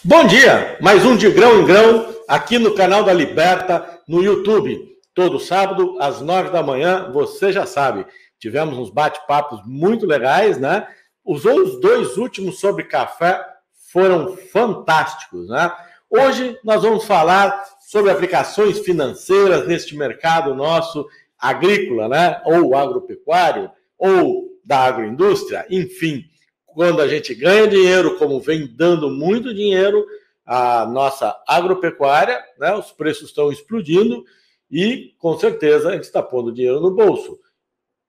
Bom dia, mais um de grão em grão aqui no canal da Liberta no YouTube. Todo sábado às 9 da manhã, você já sabe. Tivemos uns bate-papos muito legais, né? Os dois últimos sobre café foram fantásticos, né? Hoje nós vamos falar sobre aplicações financeiras neste mercado nosso agrícola, né? Ou agropecuário, ou da agroindústria, enfim. Quando a gente ganha dinheiro, como vem dando muito dinheiro, a nossa agropecuária, né, os preços estão explodindo e, com certeza, a gente está pondo dinheiro no bolso. O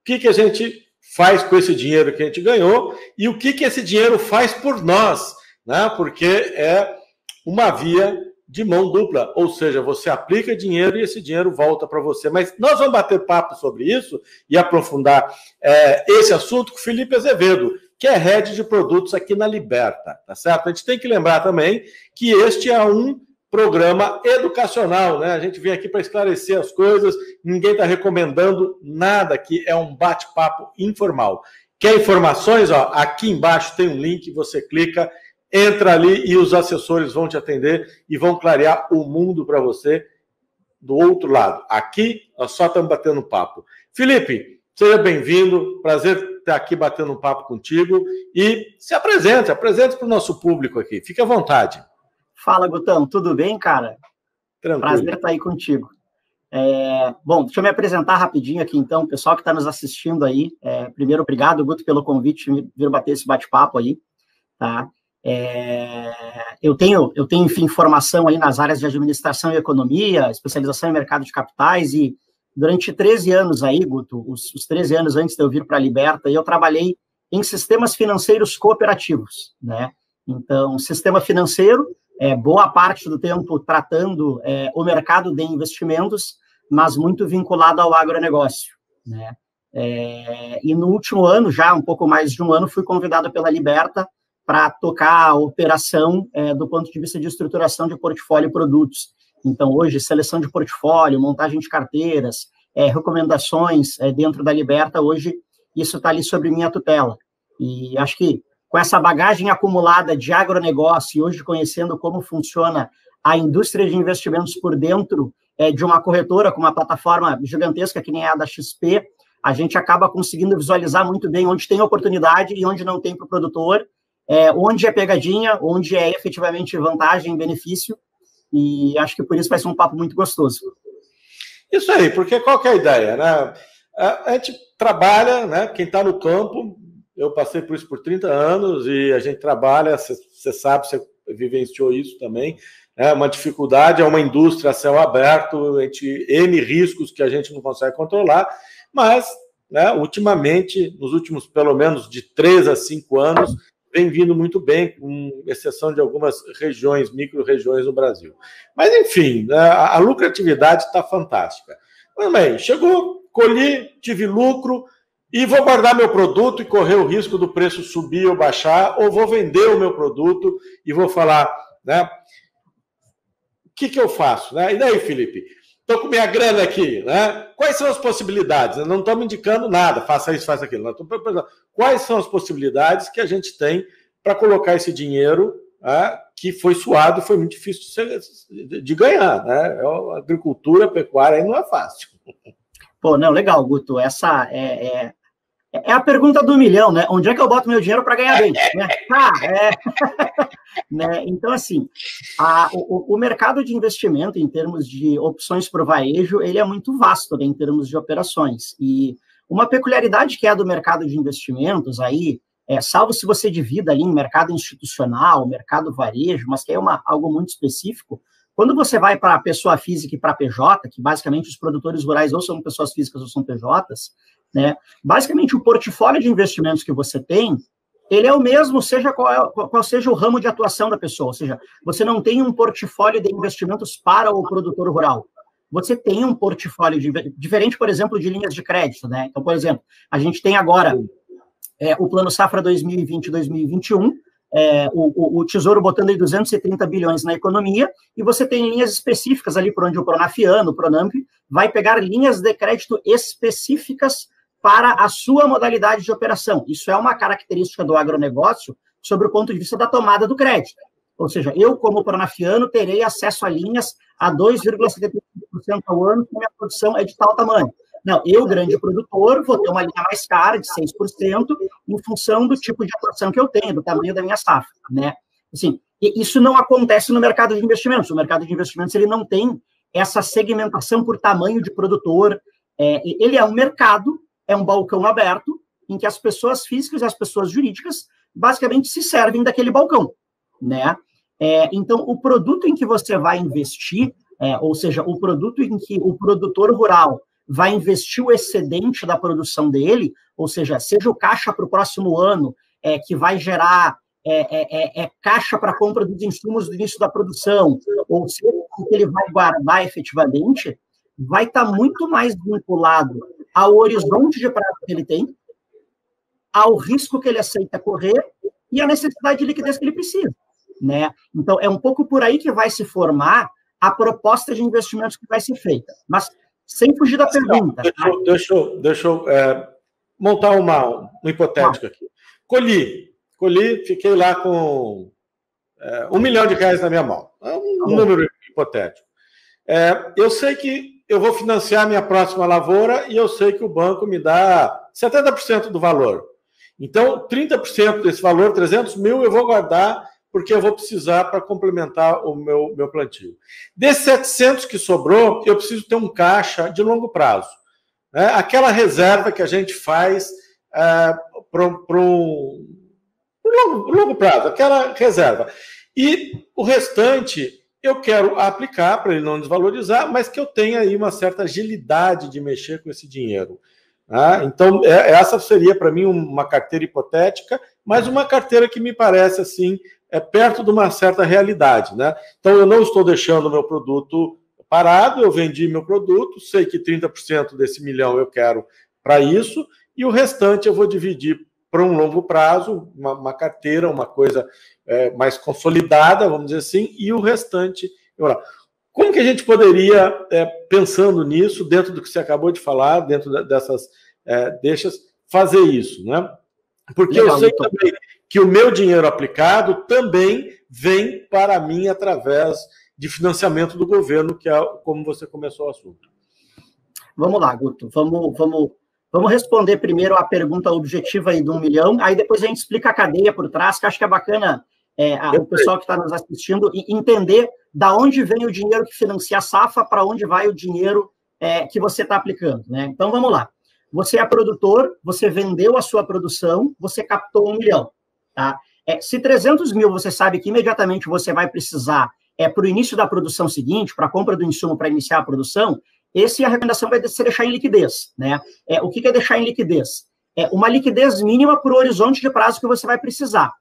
que a gente faz com esse dinheiro que a gente ganhou e o que esse dinheiro faz por nós, né? Porque é uma via de mão dupla, ou seja, você aplica dinheiro e esse dinheiro volta para você. Mas nós vamos bater papo sobre isso e aprofundar esse assunto com o Felipe Azevedo, que é head de produtos aqui na Liberta, tá certo? A gente tem que lembrar também que este é um programa educacional, né? A gente vem aqui para esclarecer as coisas, ninguém está recomendando nada aqui, é um bate-papo informal. Quer informações? Ó, aqui embaixo tem um link, você clica, entra ali e os assessores vão te atender e vão clarear o mundo para você do outro lado. Aqui, nós só estamos batendo papo. Felipe, seja bem-vindo, prazer estar aqui batendo um papo contigo e se apresente para o nosso público aqui. Fique à vontade. Fala, Gutão, tudo bem, cara? Tranquilo. Prazer estar aí contigo. Bom, deixa eu me apresentar rapidinho aqui, então, o pessoal que está nos assistindo aí. Primeiro, obrigado, Guto, pelo convite de vir bater esse bate-papo aí, tá? Eu tenho, enfim, formação aí nas áreas de administração e economia, especialização em mercado de capitais e durante 13 anos aí, Guto, os 13 anos antes de eu vir para a Liberta, eu trabalhei em sistemas financeiros cooperativos, né? Então, sistema financeiro, boa parte do tempo tratando o mercado de investimentos, mas muito vinculado ao agronegócio, né? E no último ano, já um pouco mais de um ano, fui convidado pela Liberta para tocar a operação do ponto de vista de estruturação de portfólio e produtos. Então, hoje, seleção de portfólio, montagem de carteiras, recomendações dentro da Liberta, hoje, isso está ali sobre minha tutela. E acho que com essa bagagem acumulada de agronegócio e hoje conhecendo como funciona a indústria de investimentos por dentro de uma corretora com uma plataforma gigantesca que nem a da XP, a gente acaba conseguindo visualizar muito bem onde tem oportunidade e onde não tem para o produtor, onde é pegadinha, onde é efetivamente vantagem, benefício, e acho que por isso vai ser um papo muito gostoso. Isso aí, porque qual que é a ideia, né? A gente trabalha, né? Quem está no campo, eu passei por isso por 30 anos e a gente trabalha, você sabe, você vivenciou isso também, é uma dificuldade, é uma indústria a céu aberto, N riscos que a gente não consegue controlar, mas, né, ultimamente, nos últimos pelo menos de 3 a 5 anos, vem vindo muito bem, com exceção de algumas regiões, micro-regiões no Brasil. Mas, enfim, a lucratividade está fantástica. Mas, bem, chegou, colhi, tive lucro e vou guardar meu produto e correr o risco do preço subir ou baixar, ou vou vender o meu produto e vou falar, né? O que eu faço? Né? E daí, Felipe? Estou com minha grana aqui, né? Quais são as possibilidades? Eu não estou me indicando nada, faça isso, faça aquilo. Quais são as possibilidades que a gente tem para colocar esse dinheiro, né, que foi suado, foi muito difícil de ganhar, né? A agricultura, a pecuária aí não é fácil. Pô, não, legal, Guto. Essa é a pergunta do milhão, né? Onde é que eu boto meu dinheiro para ganhar bem? Né? Né? Então, assim, o mercado de investimento, em termos de opções para o varejo, ele é muito vasto, né, em termos de operações. E uma peculiaridade que é do mercado de investimentos, aí, salvo se você divida ali em mercado institucional, mercado varejo, mas que é algo muito específico, quando você vai para pessoa física e para PJ, que basicamente os produtores rurais ou são pessoas físicas ou são PJs, né, basicamente o portfólio de investimentos que você tem, ele é o mesmo, seja qual seja o ramo de atuação da pessoa, ou seja, você não tem um portfólio de investimentos para o produtor rural, você tem um portfólio diferente, por exemplo, de linhas de crédito, né? Então, por exemplo, a gente tem agora o Plano Safra 2020-2021, o Tesouro botando aí 230 bilhões na economia, e você tem linhas específicas ali por onde o Pronafiano, o Pronamp, vai pegar linhas de crédito específicas para a sua modalidade de operação. Isso é uma característica do agronegócio sobre o ponto de vista da tomada do crédito. Ou seja, eu, como pronafiano, terei acesso a linhas a 2,75% ao ano, porque minha produção é de tal tamanho. Não, eu, grande produtor, vou ter uma linha mais cara, de 6%, em função do tipo de atuação que eu tenho, do tamanho da minha safra, né? Assim, isso não acontece no mercado de investimentos. O mercado de investimentos, ele não tem essa segmentação por tamanho de produtor. Ele é um mercado, é um balcão aberto, em que as pessoas físicas e as pessoas jurídicas basicamente se servem daquele balcão, né? Então, o produto em que você vai investir, ou seja, o produto em que o produtor rural vai investir o excedente da produção dele, ou seja o caixa para o próximo ano, que vai gerar caixa para compra dos insumos do início da produção, ou seja, o que ele vai guardar efetivamente, vai estar muito mais vinculado ao horizonte de prazo que ele tem, ao risco que ele aceita correr e à necessidade de liquidez que ele precisa, né? Então, é um pouco por aí que vai se formar a proposta de investimentos que vai ser feita. Mas, sem fugir da pergunta... Deixa eu montar uma hipotética aqui. Colhi, fiquei lá com R$1 milhão na minha mão. É um número hipotético. Eu sei que eu vou financiar minha próxima lavoura e eu sei que o banco me dá 70% do valor. Então, 30% desse valor, 300 mil, eu vou guardar porque eu vou precisar para complementar o meu plantio. Desses 700 que sobrou, eu preciso ter um caixa de longo prazo. Né? Aquela reserva que a gente faz para um longo prazo, aquela reserva. E o restante eu quero aplicar para ele não desvalorizar, mas que eu tenha aí uma certa agilidade de mexer com esse dinheiro. Então, essa seria para mim uma carteira hipotética, mas uma carteira que me parece assim, perto de uma certa realidade, né? Então, eu não estou deixando o meu produto parado, eu vendi meu produto, sei que 30% desse milhão eu quero para isso, e o restante eu vou dividir para um longo prazo, uma carteira, uma coisa mais consolidada, vamos dizer assim, e o restante... Como que a gente poderia, pensando nisso, dentro do que você acabou de falar, dentro dessas deixas, fazer isso, né? Porque legal, eu sei também que o meu dinheiro aplicado também vem para mim através de financiamento do governo, que é como você começou o assunto. Vamos lá, Guto. Vamos responder primeiro a pergunta objetiva aí do 1 milhão, aí depois a gente explica a cadeia por trás, que acho que é bacana o pessoal que está nos assistindo entender da onde vem o dinheiro que financia a safra, para onde vai o dinheiro que você está aplicando, né? Então, vamos lá. Você é produtor, você vendeu a sua produção, você captou 1 milhão, tá? Se 300 mil você sabe que imediatamente você vai precisar para o início da produção seguinte, para a compra do insumo para iniciar a produção, a recomendação vai ser deixar em liquidez, né? O que é deixar em liquidez? Uma liquidez mínima para o horizonte de prazo que você vai precisar.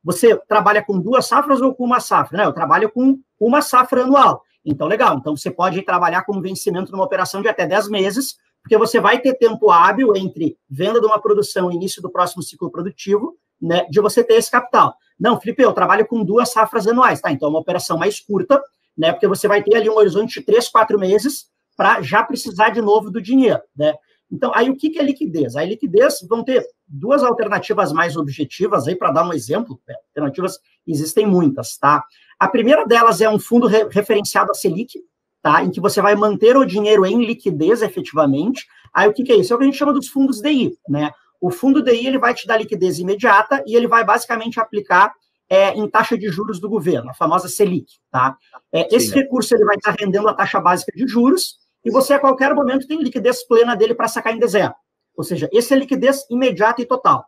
Você trabalha com 2 safras ou com uma safra? Não, eu trabalho com uma safra anual. Então, legal. Então, você pode trabalhar com vencimento numa operação de até 10 meses, porque você vai ter tempo hábil entre venda de uma produção e início do próximo ciclo produtivo, né, de você ter esse capital. Não, Felipe, eu trabalho com 2 safras anuais, tá? Então, é uma operação mais curta, né, porque você vai ter ali um horizonte de 3, 4 meses para já precisar de novo do dinheiro, né? Então, aí o que é liquidez? A liquidez vão ter 2 alternativas mais objetivas, aí para dar um exemplo, alternativas existem muitas, tá? A primeira delas é um fundo referenciado a Selic, tá? Em que você vai manter o dinheiro em liquidez efetivamente. Aí o que é isso? É o que a gente chama dos fundos DI, né? O fundo DI, ele vai te dar liquidez imediata e ele vai basicamente aplicar em taxa de juros do governo, a famosa Selic, tá? Esse recurso, ele vai estar rendendo a taxa básica de juros e você, a qualquer momento, tem liquidez plena dele para sacar em dezembro. Ou seja, esse é liquidez imediata e total.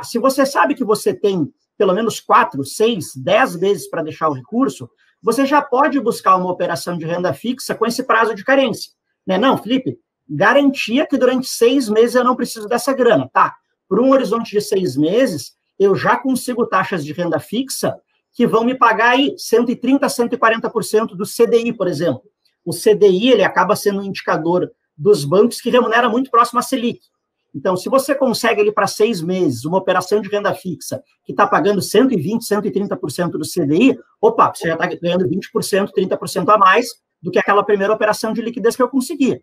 Se você sabe que você tem pelo menos 4, 6, 10 vezes para deixar o recurso, você já pode buscar uma operação de renda fixa com esse prazo de carência. Né? Não, Felipe, garantia que durante 6 meses eu não preciso dessa grana. Tá, por um horizonte de 6 meses, eu já consigo taxas de renda fixa que vão me pagar aí 130%, 140% do CDI, por exemplo. O CDI, ele acaba sendo um indicador dos bancos que remunera muito próximo à Selic. Então, se você consegue ali para 6 meses uma operação de renda fixa que está pagando 120%, 130% do CDI, opa, você já está ganhando 20%, 30% a mais do que aquela primeira operação de liquidez que eu consegui,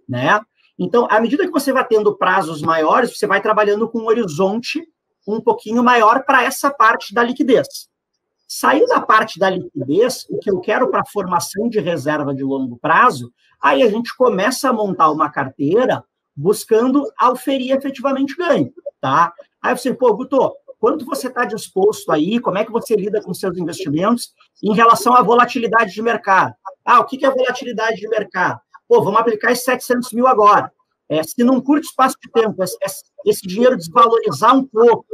né? Então, à medida que você vai tendo prazos maiores, você vai trabalhando com um horizonte um pouquinho maior para essa parte da liquidez. Saiu da parte da liquidez, o que eu quero para a formação de reserva de longo prazo, aí a gente começa a montar uma carteira buscando auferir efetivamente ganho, tá? Aí você, pô, Guto, quanto você está disposto aí, como é que você lida com seus investimentos em relação à volatilidade de mercado? Ah, o que é volatilidade de mercado? Pô, vamos aplicar esses 700 mil agora. Se num curto espaço de tempo esse dinheiro desvalorizar um pouco,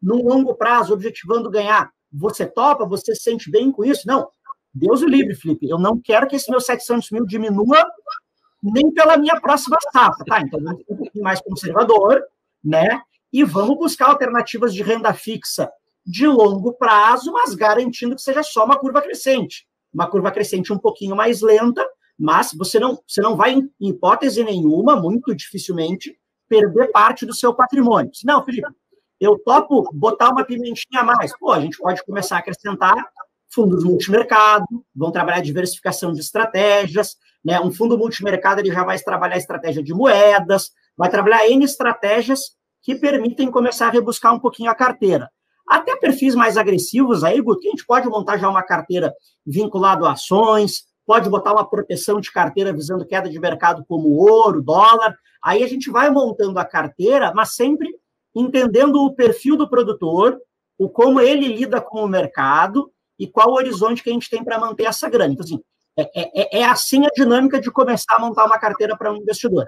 num longo prazo, objetivando ganhar, você topa? Você se sente bem com isso? Não. Deus o livre, Felipe. Eu não quero que esse meu 700 mil diminua nem pela minha próxima safra, tá? Então, vamos ser um pouquinho mais conservador, né? E vamos buscar alternativas de renda fixa de longo prazo, mas garantindo que seja só uma curva crescente. Uma curva crescente um pouquinho mais lenta, mas você não vai, em hipótese nenhuma, muito dificilmente, perder parte do seu patrimônio. Não, Felipe, eu topo botar uma pimentinha a mais. Pô, a gente pode começar a acrescentar fundos multimercado, vão trabalhar diversificação de estratégias, né? Um fundo multimercado ele já vai trabalhar estratégia de moedas, vai trabalhar N estratégias que permitem começar a rebuscar um pouquinho a carteira. Até perfis mais agressivos aí, Guto, que a gente pode montar já uma carteira vinculada a ações, pode botar uma proteção de carteira visando queda de mercado como ouro, dólar. Aí a gente vai montando a carteira, mas sempre entendendo o perfil do produtor, o como ele lida com o mercado e qual o horizonte que a gente tem para manter essa grana. Então, assim, é assim a dinâmica de começar a montar uma carteira para um investidor.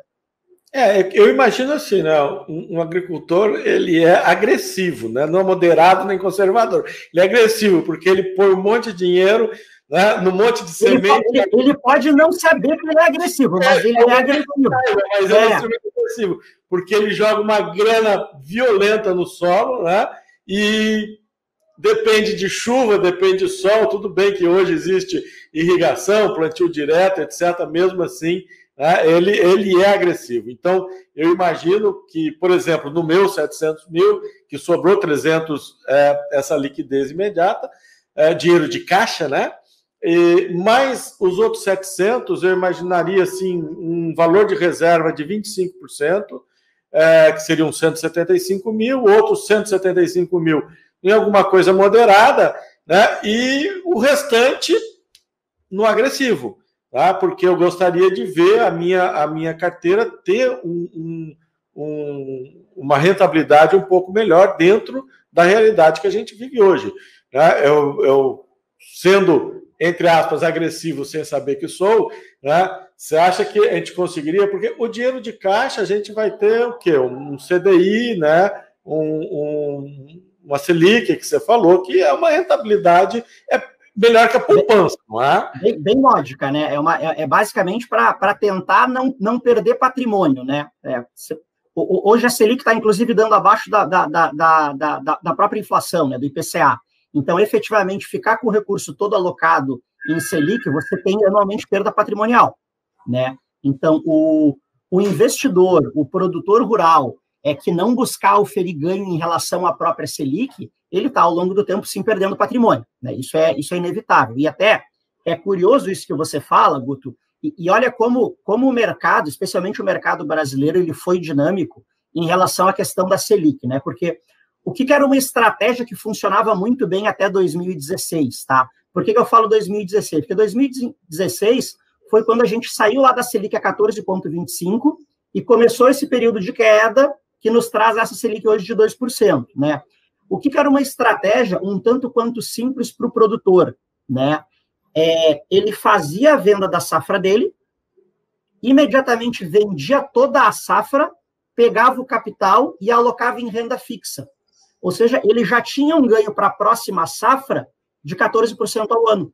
Eu imagino assim, né? Um agricultor, ele é agressivo, né? Não é moderado nem conservador. Ele é agressivo, porque ele põe um monte de dinheiro, né, num monte de semente. Ele pode não saber que ele é agressivo, mas ele é agressivo. Mas ele é extremamente agressivo, porque ele joga uma grana violenta no solo, né? E depende de chuva, depende de sol, tudo bem que hoje existe irrigação, plantio direto, etc. Mesmo assim, né, ele é agressivo. Então, eu imagino que, por exemplo, no meu 700 mil, que sobrou 300, essa liquidez imediata, dinheiro de caixa, né? Mais os outros 700, eu imaginaria assim, um valor de reserva de 25%, que seriam 175 mil, outros 175 mil em alguma coisa moderada, né? E o restante no agressivo, tá? Porque eu gostaria de ver a minha carteira ter uma rentabilidade um pouco melhor dentro da realidade que a gente vive hoje, né? Eu sendo, entre aspas, agressivo sem saber que sou, né? Você acha que a gente conseguiria? Porque o dinheiro de caixa a gente vai ter o quê? Um CDI, né? Uma Selic, que você falou, que é uma rentabilidade melhor que a poupança, não é? Bem lógica, né? É basicamente para tentar não perder patrimônio, né? Hoje a Selic está, inclusive, dando abaixo da própria inflação, né? Do IPCA. Então, efetivamente, ficar com o recurso todo alocado em Selic, você tem anualmente perda patrimonial, né? Então, o investidor, o produtor rural, que não buscar oferir ganho em relação à própria Selic, ele está, ao longo do tempo, sim, perdendo patrimônio, né? Isso é inevitável. E até é curioso isso que você fala, Guto, e olha como o mercado, especialmente o mercado brasileiro, ele foi dinâmico em relação à questão da Selic, né? Porque o que era uma estratégia que funcionava muito bem até 2016, tá? Por que eu falo 2016? Porque 2016 foi quando a gente saiu lá da Selic a 14,25 e começou esse período de queda que nos traz essa Selic hoje de 2%, né? O que era uma estratégia um tanto quanto simples para o produtor, né? Ele fazia a venda da safra dele, imediatamente vendia toda a safra, pegava o capital e alocava em renda fixa. Ou seja, ele já tinha um ganho para a próxima safra de 14% ao ano.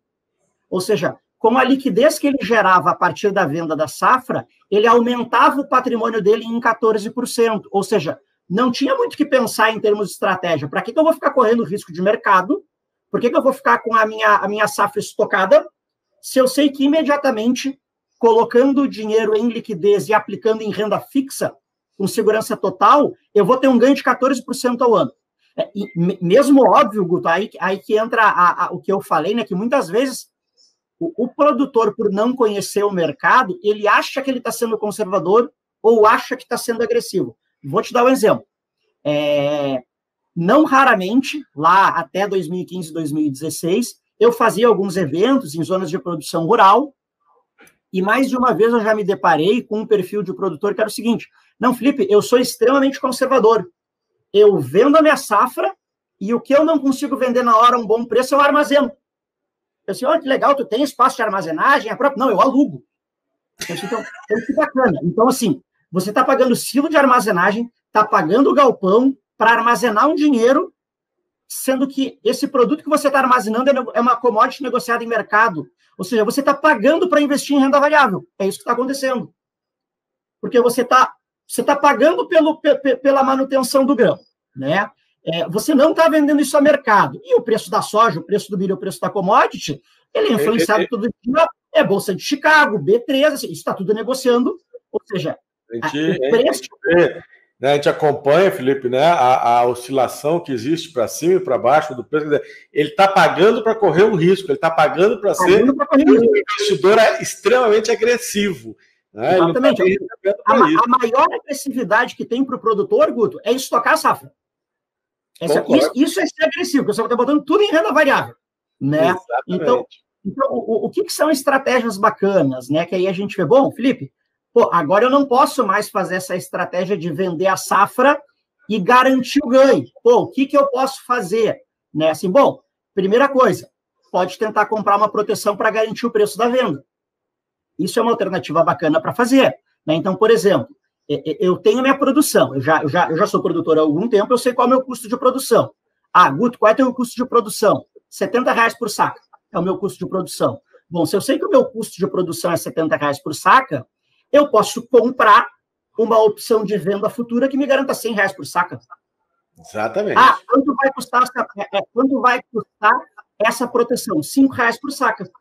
Ou seja, com a liquidez que ele gerava a partir da venda da safra, ele aumentava o patrimônio dele em 14%. Ou seja, não tinha muito o que pensar em termos de estratégia. Para que eu vou ficar correndo risco de mercado? Por que eu vou ficar com a minha safra estocada se eu sei que imediatamente, colocando o dinheiro em liquidez e aplicando em renda fixa, com segurança total, eu vou ter um ganho de 14% ao ano? E mesmo óbvio, Guto, aí que entra o que eu falei, né, que muitas vezes o produtor, por não conhecer o mercado, ele acha que ele está sendo conservador ou acha que está sendo agressivo. Vou te dar um exemplo. não raramente, lá até 2015, 2016, eu fazia alguns eventos em zonas de produção rural, e mais de uma vez eu já me deparei com um perfil de produtor que era o seguinte: não, Felipe, eu sou extremamente conservador. Eu vendo a minha safra e o que eu não consigo vender na hora a um bom preço, eu armazeno. Eu disse, olha, que legal, tu tem espaço de armazenagem? Não, eu alugo. Eu disse, então, que bacana. Então, assim, você está pagando silo de armazenagem, está pagando o galpão para armazenar um dinheiro, sendo que esse produto que você está armazenando é uma commodity negociada em mercado. Ou seja, você está pagando para investir em renda variável. É isso que está acontecendo. Porque você está pagando pela manutenção do grão, né? Você não está vendendo isso a mercado. E o preço da soja, o preço do milho, o preço da commodity, ele é influenciado todo dia. Bolsa de Chicago, B3, assim, isso está tudo negociando. Ou seja, o preço... A gente acompanha, Felipe, né, a oscilação que existe para cima e para baixo do preço. Ele está pagando para correr o risco, ele está pagando para ser um investidor extremamente agressivo. Né? Exatamente. A maior agressividade que tem para o produtor, Guto, é estocar a safra. Isso é ser agressivo, porque você está botando tudo em renda variável. Né? Então, o que são estratégias bacanas? Né? Que aí a gente vê, bom, Felipe, agora eu não posso mais fazer essa estratégia de vender a safra e garantir o ganho. O que eu posso fazer? Né? Assim, bom, primeira coisa, pode tentar comprar uma proteção para garantir o preço da venda. Isso é uma alternativa bacana para fazer. Né? Então, por exemplo, eu tenho minha produção, eu já sou produtor há algum tempo, eu sei qual é o meu custo de produção. Guto, qual é o teu custo de produção? R$70 por saca é o meu custo de produção. Bom, se eu sei que o meu custo de produção é R$70 por saca, eu posso comprar uma opção de venda futura que me garanta R$100 por saca. Exatamente. Quanto vai custar essa proteção? R$5 por saca.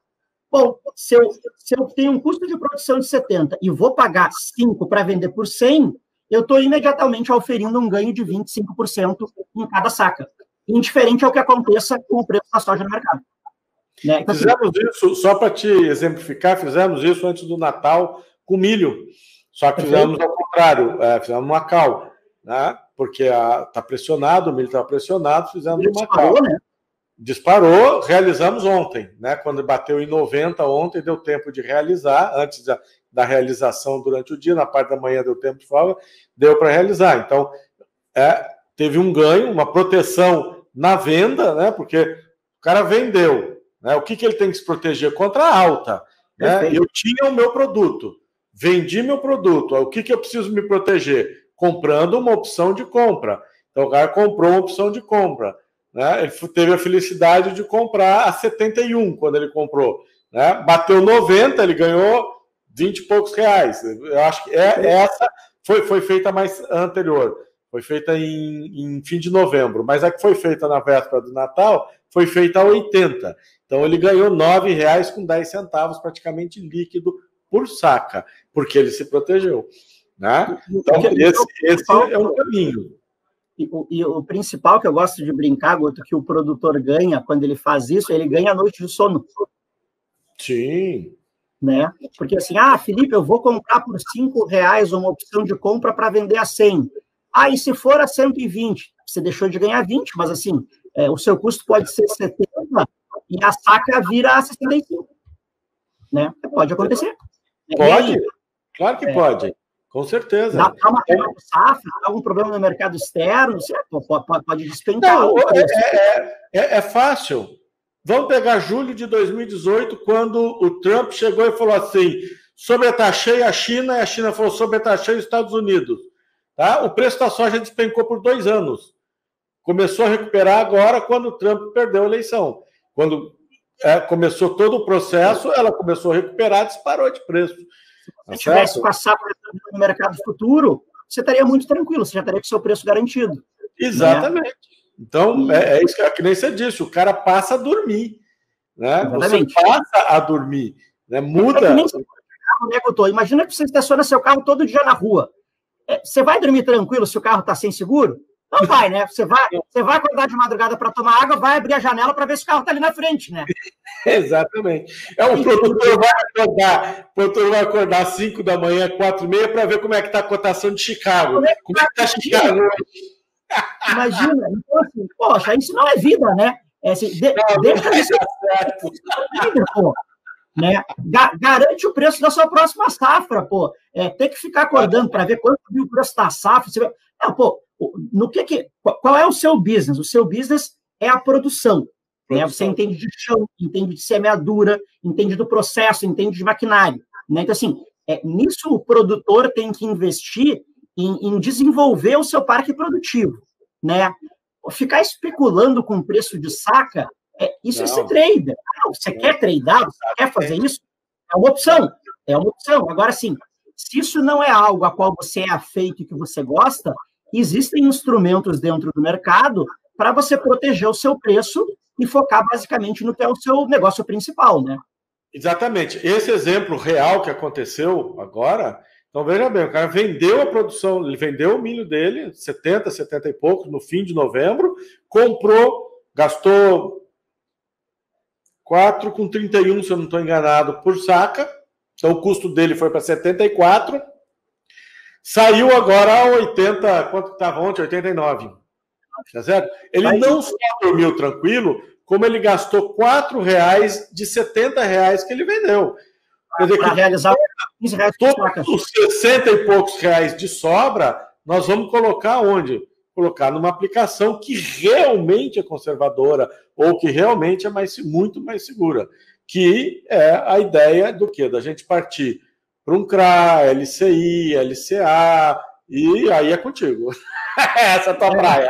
Bom, se eu tenho um custo de produção de 70 e vou pagar 5 para vender por 100, eu estou imediatamente oferindo um ganho de 25% em cada saca. Indiferente ao que aconteça com o preço da soja no mercado. Né? Então, fizemos isso, só para te exemplificar, fizemos isso antes do Natal com milho. Só que fizemos ao contrário, fizemos uma cal, né? Porque está pressionado, o milho estava pressionado, fizemos uma cal. Né? Disparou, realizamos ontem, né? Quando bateu em 90 ontem, deu tempo de realizar, antes da realização durante o dia, na parte da manhã deu tempo de folga, deu para realizar. Então, teve um ganho, uma proteção na venda, né? Porque o cara vendeu, né? O que ele tem que se proteger? Contra a alta. Né? Eu tinha o meu produto, vendi meu produto, o que eu preciso me proteger? Comprando uma opção de compra. Então, o cara comprou uma opção de compra. Né? Ele teve a felicidade de comprar a 71 quando ele comprou. Né? Bateu 90, ele ganhou 20 e poucos reais. Eu acho que essa foi feita mais anterior. Foi feita em fim de novembro. Mas a que foi feita na véspera do Natal foi feita a 80. Então, ele ganhou R$9,10, praticamente líquido por saca, porque ele se protegeu. Né? Então, esse é um caminho. E o principal que eu gosto de brincar, Guto, que o produtor ganha quando ele faz isso, ele ganha a noite de sono. Sim. Né? Porque assim, Felipe, eu vou comprar por R$5 uma opção de compra para vender a 100. E se for a 120, você deixou de ganhar 20, mas assim, o seu custo pode ser 70 e a saca vira a 65. Né? Pode acontecer. Pode, claro que pode. Com certeza. Dá uma safra, dá algum problema no mercado externo, pode despencar. Não, é fácil. Vamos pegar julho de 2018, quando o Trump chegou e falou assim, sobretaxei a China, e a China falou sobretaxei os Estados Unidos. Tá? O preço da soja despencou por 2 anos. Começou a recuperar agora quando o Trump perdeu a eleição. Quando começou todo o processo, ela começou a recuperar, disparou de preço. Se você tivesse com a safra no mercado futuro, você estaria muito tranquilo, você já estaria com o seu preço garantido. Exatamente. Né? Então, é isso que nem você disse, o cara passa a dormir. Né? Você passa a dormir. Né? Muda. Imagina que você estaciona seu carro todo dia na rua. Você vai dormir tranquilo se o carro está sem seguro? Não vai, né? Você vai acordar de madrugada para tomar água, vai abrir a janela para ver se o carro está ali na frente, né? Exatamente. O produtor vai acordar às 5 da manhã, 4h30, para ver como é que está a cotação de Chicago. Como é que está Chicago hoje? Imagina, então, assim, poxa, isso não é vida, né? Assim, deixa isso, pô, né? Garante o preço da sua próxima safra, pô. Tem que ficar acordando para ver quanto viu o preço da safra. Não, pô, qual é o seu business? O seu business é a produção. Né? Você entende de chão, entende de semeadura, entende do processo, entende de maquinário. Né? Então, assim, nisso o produtor tem que investir em desenvolver o seu parque produtivo. Né? Ficar especulando com o preço de saca, isso é ser trader. Você quer tradar, você quer fazer isso? É uma opção. É uma opção. Agora, sim, se isso não é algo a qual você é afeito e que você gosta, existem instrumentos dentro do mercado para você proteger o seu preço e focar basicamente no que é o seu negócio principal, né? Exatamente. Esse exemplo real que aconteceu agora, então veja bem, o cara vendeu a produção, ele vendeu o milho dele, 70 e poucos, no fim de novembro, comprou, gastou 4,31, se eu não estou enganado, por saca, então o custo dele foi para 74, saiu agora a 80, quanto estava ontem? 89. Tá certo? Ele não só dormiu tranquilo, como ele gastou R$4 de R$70 que ele vendeu. Quer dizer, para realizar todos os 60 e poucos reais de sobra, nós vamos colocar onde? Colocar numa aplicação que realmente é conservadora ou que realmente é muito mais segura, que é a ideia do quê? Da gente partir para um CRA, LCI, LCA, e aí é contigo. Essa é a tua praia.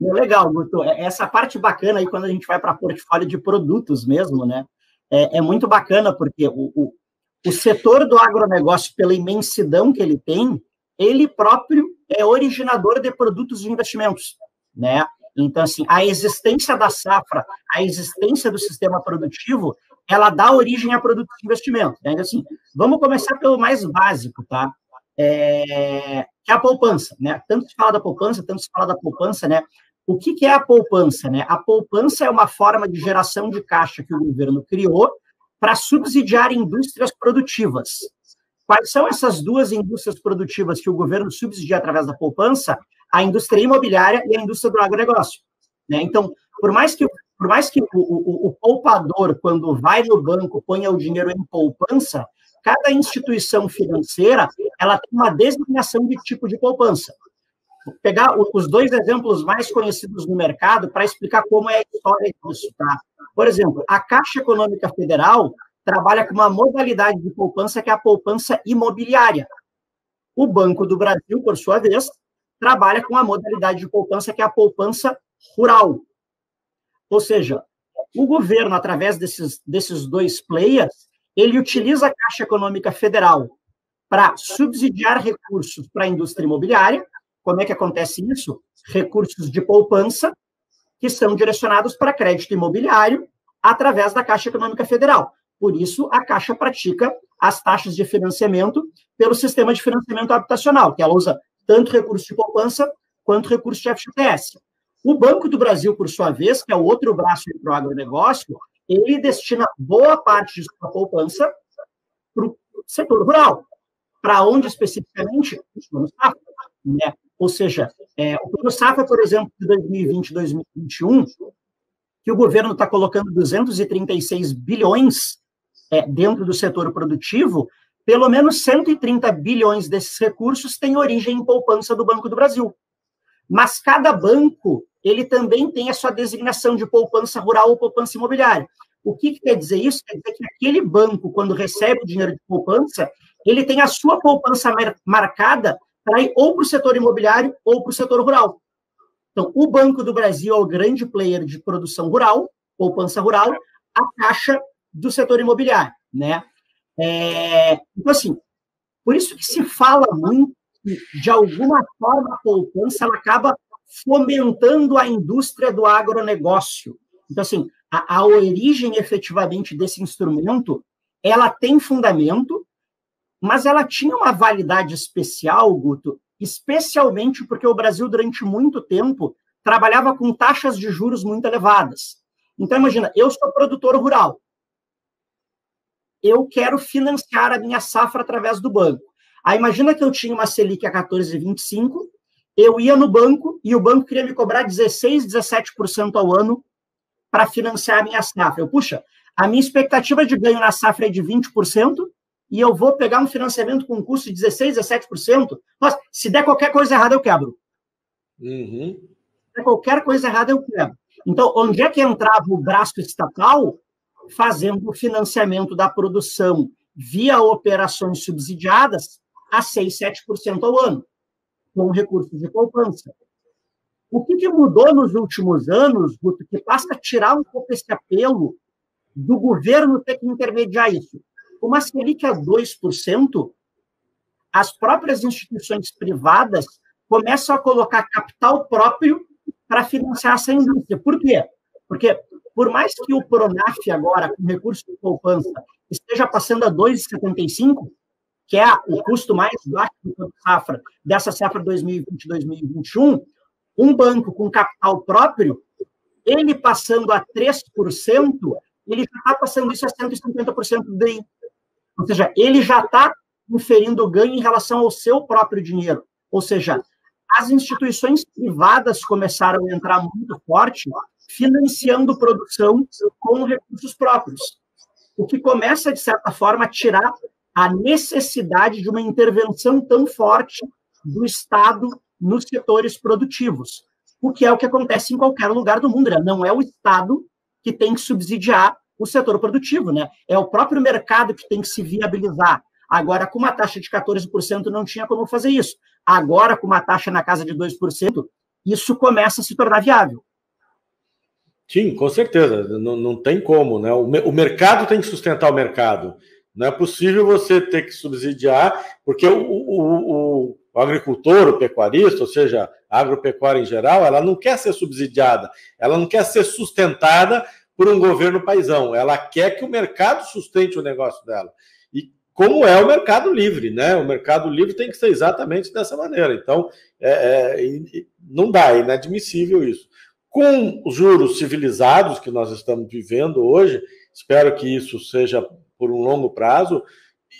Legal, Guto. Essa parte bacana aí, quando a gente vai para portfólio de produtos mesmo, né? É muito bacana, porque o setor do agronegócio, pela imensidão que ele tem, ele próprio é originador de produtos de investimentos, né? Então, assim, a existência da safra, a existência do sistema produtivo, ela dá origem a produtos de investimento. Né? Então, assim, vamos começar pelo mais básico, tá? Que é a poupança, né? Tanto se fala da poupança, tanto se fala da poupança, né? O que é a poupança, né? A poupança é uma forma de geração de caixa que o governo criou para subsidiar indústrias produtivas. Quais são essas duas indústrias produtivas que o governo subsidia através da poupança? A indústria imobiliária e a indústria do agronegócio. Né? Então, por mais que o poupador, quando vai no banco, ponha o dinheiro em poupança, cada instituição financeira ela tem uma designação de tipo de poupança. Vou pegar os dois exemplos mais conhecidos no mercado para explicar como é a história disso. Tá? Por exemplo, a Caixa Econômica Federal trabalha com uma modalidade de poupança que é a poupança imobiliária. O Banco do Brasil, por sua vez, trabalha com a modalidade de poupança que é a poupança rural. Ou seja, o governo, através desses dois players, ele utiliza a Caixa Econômica Federal para subsidiar recursos para a indústria imobiliária. Como é que acontece isso? Recursos de poupança que são direcionados para crédito imobiliário através da Caixa Econômica Federal. Por isso, a Caixa pratica as taxas de financiamento pelo sistema de financiamento habitacional, que ela usa tanto recurso de poupança quanto recurso de FGTS. O Banco do Brasil, por sua vez, que é o outro braço para o agronegócio, ele destina boa parte de sua poupança para o setor rural. Para onde, especificamente? Os planos safra, né? Ou seja, o plano safra, por exemplo, de 2020 e 2021, que o governo está colocando 236 bilhões dentro do setor produtivo, pelo menos 130 bilhões desses recursos têm origem em poupança do Banco do Brasil. Mas cada banco, ele também tem a sua designação de poupança rural ou poupança imobiliária. O que quer dizer isso? Quer dizer que aquele banco, quando recebe o dinheiro de poupança, ele tem a sua poupança marcada para ir ou para o setor imobiliário ou para o setor rural. Então, o Banco do Brasil é o grande player de produção rural, poupança rural, a Caixa do setor imobiliário, né? Então, assim, por isso que se fala muito que, de alguma forma, a poupança ela acaba fomentando a indústria do agronegócio. Então, assim, a origem, efetivamente, desse instrumento, ela tem fundamento, mas ela tinha uma validade especial, Guto, especialmente porque o Brasil, durante muito tempo, trabalhava com taxas de juros muito elevadas. Então, imagina, eu sou produtor rural. Eu quero financiar a minha safra através do banco. Aí, imagina que eu tinha uma Selic a 14,25 eu ia no banco e o banco queria me cobrar 16%, 17% ao ano para financiar a minha safra. Puxa, a minha expectativa de ganho na safra é de 20% e eu vou pegar um financiamento com um custo de 16%, 17%. Nossa, se der qualquer coisa errada, eu quebro. Uhum. Se der qualquer coisa errada, eu quebro. Então, onde é que entrava o braço estatal? Fazendo o financiamento da produção via operações subsidiadas a 6%, 7% ao ano, com recursos de poupança. O que mudou nos últimos anos, Guto, que passa a tirar um pouco esse apelo do governo ter que intermediar isso? Com uma Selic a 2%, as próprias instituições privadas começam a colocar capital próprio para financiar essa indústria. Por quê? Porque, por mais que o Pronaf agora, com recurso de poupança, esteja passando a 2,75%, que é o custo mais baixo dessa safra 2020-2021, um banco com capital próprio, ele passando a 3%, ele já está passando isso a 150% do DI. Ou seja, ele já está inferindo ganho em relação ao seu próprio dinheiro. Ou seja, as instituições privadas começaram a entrar muito forte, financiando produção com recursos próprios. O que começa, de certa forma, a tirar a necessidade de uma intervenção tão forte do Estado nos setores produtivos, o que é o que acontece em qualquer lugar do mundo, né? Não é o Estado que tem que subsidiar o setor produtivo, né? É o próprio mercado que tem que se viabilizar. Agora, com uma taxa de 14%, não tinha como fazer isso. Agora, com uma taxa na casa de 2%, isso começa a se tornar viável. Sim, com certeza. Não tem como, né? O mercado tem que sustentar o mercado. Não é possível você ter que subsidiar, porque o agricultor, o pecuarista, ou seja, a agropecuária em geral, ela não quer ser subsidiada, ela não quer ser sustentada por um governo paizão, ela quer que o mercado sustente o negócio dela. E como é o mercado livre, né? O mercado livre tem que ser exatamente dessa maneira. Então, não dá, é inadmissível isso. Com os juros civilizados que nós estamos vivendo hoje, espero que isso seja por um longo prazo,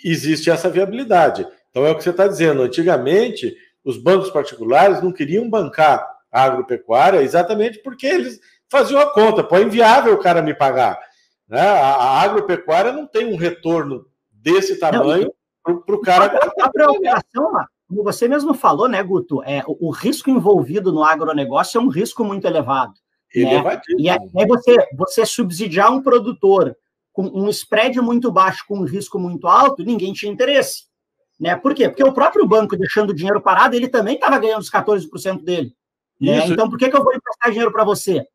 existe essa viabilidade. Então, é o que você está dizendo. Antigamente, os bancos particulares não queriam bancar a agropecuária exatamente porque eles faziam a conta. Pô, é inviável o cara me pagar. Né? A agropecuária não tem um retorno desse tamanho para o cara... A preocupação, como você mesmo falou, né, Guto, o risco envolvido no agronegócio é um risco muito elevado. Elevadíssimo. Né? E aí você subsidiar um produtor com um spread muito baixo, com um risco muito alto, ninguém tinha interesse. Né? Por quê? Porque o próprio banco, deixando o dinheiro parado, ele também estava ganhando os 14% dele. Né? Então, por que eu vou emprestar dinheiro para você?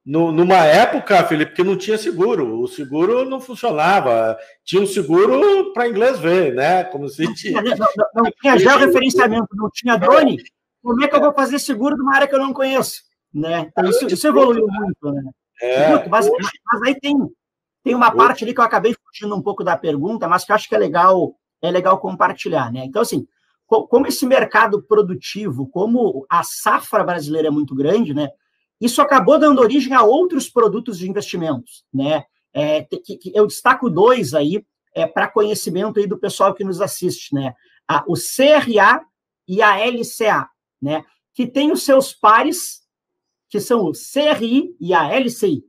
Numa época, Felipe, que não tinha seguro. O seguro não funcionava. Tinha um seguro para inglês ver, né? Como se tinha... Não tinha georreferenciamento, não tinha drone. Como é que eu vou fazer seguro de uma área que eu não conheço? Né? Então, isso evoluiu muito. Né? Mas aí tem uma parte ali que eu acabei fugindo um pouco da pergunta, mas que eu acho que é legal compartilhar. Né? Então, assim, como esse mercado produtivo, como a safra brasileira é muito grande, né? Isso acabou dando origem a outros produtos de investimentos, né? Eu destaco dois aí para conhecimento aí do pessoal que nos assiste, né? O CRA e a LCA, né? Que tem os seus pares, que são o CRI e a LCI,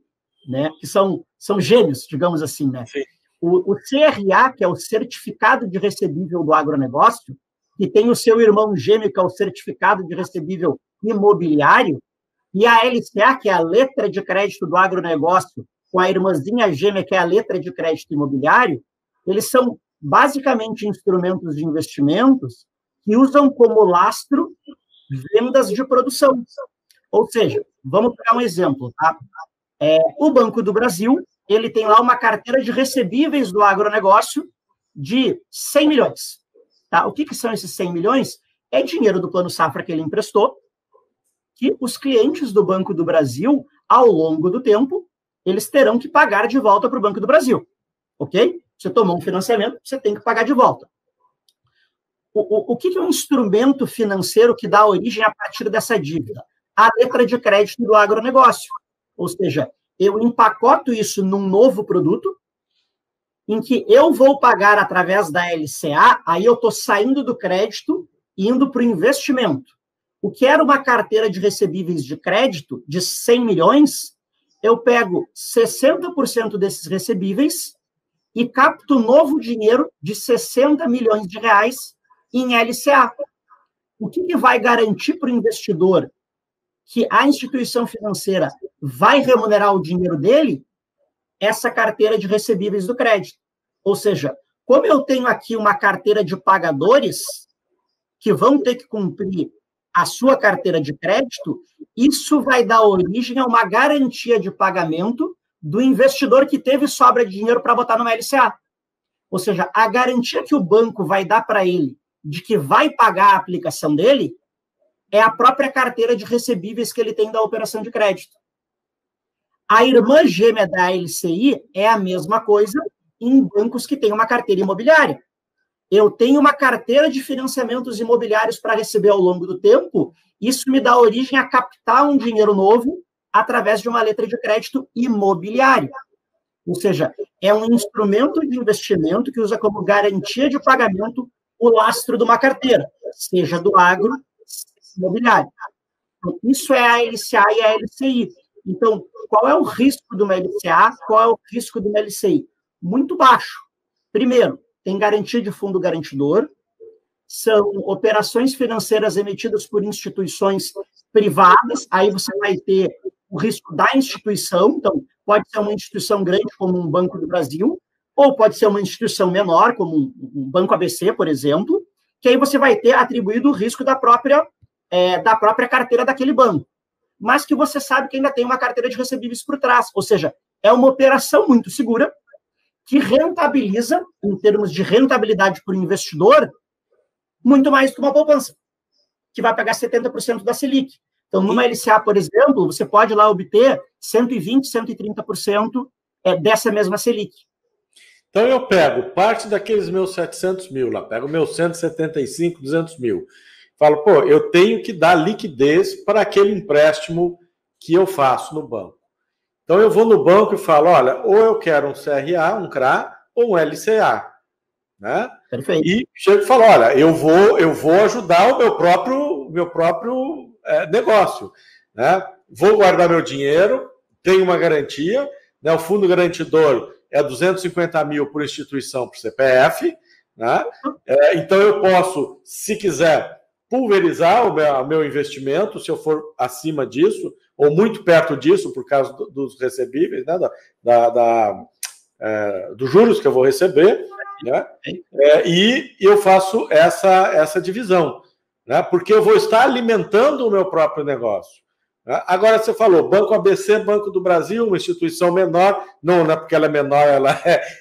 né? Que são gêmeos, digamos assim, né? Sim. O CRA, que é o Certificado de Recebível do Agronegócio, que tem o seu irmão gêmeo, que é o Certificado de Recebível Imobiliário, e a LCA, que é a Letra de Crédito do Agronegócio, com a irmãzinha gêmea, que é a Letra de Crédito Imobiliário, eles são basicamente instrumentos de investimentos que usam como lastro vendas de produção. Ou seja, vamos pegar um exemplo. Tá? O Banco do Brasil, ele tem lá uma carteira de recebíveis do agronegócio de 100 milhões. Tá? O que são esses 100 milhões? É dinheiro do Plano Safra que ele emprestou, que os clientes do Banco do Brasil, ao longo do tempo, eles terão que pagar de volta para o Banco do Brasil. Ok? Você tomou um financiamento, você tem que pagar de volta. O que é um instrumento financeiro que dá origem a partir dessa dívida? A letra de crédito do agronegócio. Ou seja, eu empacoto isso num novo produto, em que eu vou pagar através da LCA, aí eu estou saindo do crédito e indo para o investimento. o que era uma carteira de recebíveis de crédito de 100 milhões, eu pego 60% desses recebíveis e capto novo dinheiro de 60 milhões de reais em LCA. O que vai garantir para o investidor que a instituição financeira vai remunerar o dinheiro dele? Essa carteira de recebíveis do crédito. Ou seja, como eu tenho aqui uma carteira de pagadores que vão ter que cumprir a sua carteira de crédito, isso vai dar origem a uma garantia de pagamento do investidor que teve sobra de dinheiro para botar numa LCA. Ou seja, a garantia que o banco vai dar para ele de que vai pagar a aplicação dele é a própria carteira de recebíveis que ele tem da operação de crédito. A irmã gêmea da LCI é a mesma coisa em bancos que têm uma carteira imobiliária. Eu tenho uma carteira de financiamentos imobiliários para receber ao longo do tempo, isso me dá origem a captar um dinheiro novo através de uma letra de crédito imobiliário. Ou seja, é um instrumento de investimento que usa como garantia de pagamento o lastro de uma carteira, seja do agro, seja imobiliário. Então, isso é a LCA e a LCI. Então, qual é o risco de uma LCA? Qual é o risco de uma LCI? Muito baixo. Primeiro, tem garantia de fundo garantidor, são operações financeiras emitidas por instituições privadas, aí você vai ter o risco da instituição, então pode ser uma instituição grande como um Banco do Brasil, ou pode ser uma instituição menor, como um Banco ABC, por exemplo, que aí você vai ter atribuído o risco da própria carteira daquele banco, mas que você sabe que ainda tem uma carteira de recebíveis por trás, ou seja, é uma operação muito segura, que rentabiliza, em termos de rentabilidade para o investidor, muito mais do que uma poupança, que vai pagar 70% da Selic. Então, numa LCA, por exemplo, você pode lá obter 120%, 130% dessa mesma Selic. Então, eu pego parte daqueles meus 700 mil lá, pego meus 175, 200 mil, falo, pô, eu tenho que dar liquidez para aquele empréstimo que eu faço no banco. Então, eu vou no banco e falo, olha, ou eu quero um CRA, um CRA, ou um LCA. Né? Perfeito. E chego e falo, olha, eu vou ajudar o meu próprio negócio. Né? Vou guardar meu dinheiro, tenho uma garantia, né? O fundo garantidor é 250 mil por instituição, por CPF. Né? Então, eu posso, se quiser, pulverizar o meu investimento, se eu for acima disso, ou muito perto disso, por causa dos recebíveis, né? Dos juros que eu vou receber, né? E eu faço essa divisão, né? Porque eu vou estar alimentando o meu próprio negócio. Né? Agora, você falou, Banco ABC, Banco do Brasil, uma instituição menor, não é porque ela é menor,